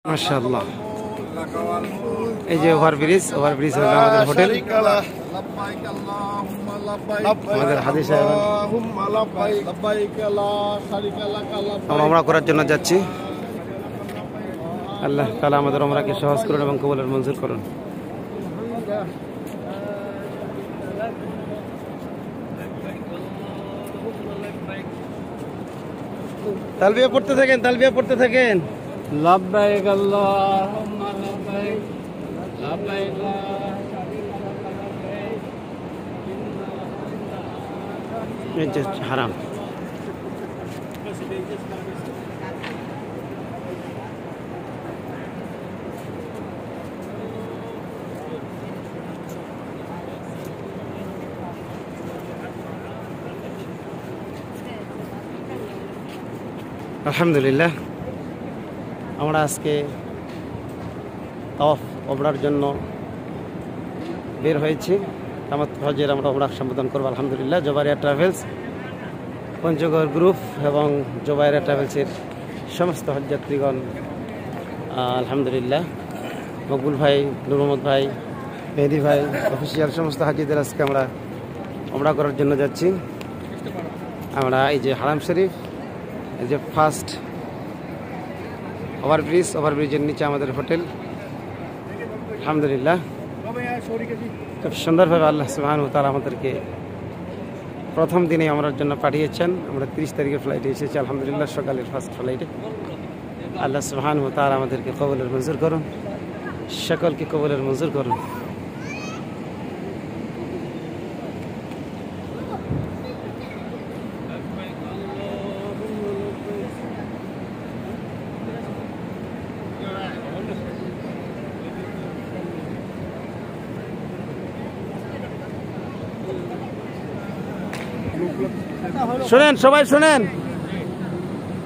মাশাআল্লাহ। এই যে ওভারব্রিজ হলো আমাদের হোটেল। আমাদের হাদি সাহেব আমরা উমরা করার জন্য যাচ্ছি। আল্লাহ তাআলা আমাদের উমরাকে সহজ করুন এবং কবুল মঞ্জুর করুন। তালবিয়া পড়তে থাকেন। লাব্বাইক আল্লাহুম্মা লাব্বাইক লাব্বাইক লা হারাম। আলহামদুলিল্লাহ, আমরা আজকে তাওয়াফ ওমরার জন্য বের হয়েছি। তামাত হজের আমরা ওমরা সম্বোধন করবো আলহামদুলিল্লাহ। জোবাইরিয়া ট্রাভেলস, পঞ্চগড় গ্রুপ এবং জোবাইরিয়া ট্রাভেলসের সমস্ত হজযাত্রীগণ আলহামদুলিল্লাহ, মকবুল ভাই, নূর মোহাম্মদ ভাই, মেহেদি ভাই, অফিসিয়াল সমস্ত হাজিদের আজকে আমরা ওমরা করার জন্য যাচ্ছি। আমরা এই যে হারাম শরীফ, এই যে ফার্স্ট ওভারব্রিজের নিচে আমাদের হোটেল। আলহামদুলিল্লাহ, খুব সুন্দরভাবে আল্লাহ সুবহানাহু ওয়া তাআলা আমাদেরকে প্রথম দিনে আমরার জন্য পাঠিয়েছেন। আমরা 30 তারিখের ফ্লাইটে এসেছি আলহামদুলিল্লাহ, সকালের ফার্স্ট ফ্লাইটে। আল্লাহ সুবহানাহু ওয়া তাআলা আমাদেরকে কবুলের মঞ্জুর করুন, সকলকে কবুলের মঞ্জুর করুন। শুনেন, সবাই শুনেন,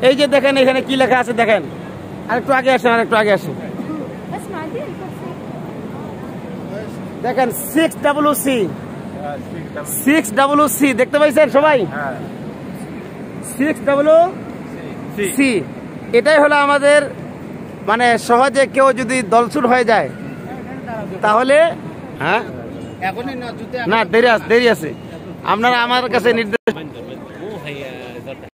এই যে দেখেন এখানে কি লেখা আছে দেখেন। আরেকটু আগে আসেন, দেখেন 6CCC দেখতে পাইছেন সবাই? 6CCC, এটাই হলো আমাদের, মানে সহজে কেউ যদি দলছুট হয়ে যায় তাহলে, হ্যাঁ না দেরি আছে, আপনারা আমার কাছে নির্দেশ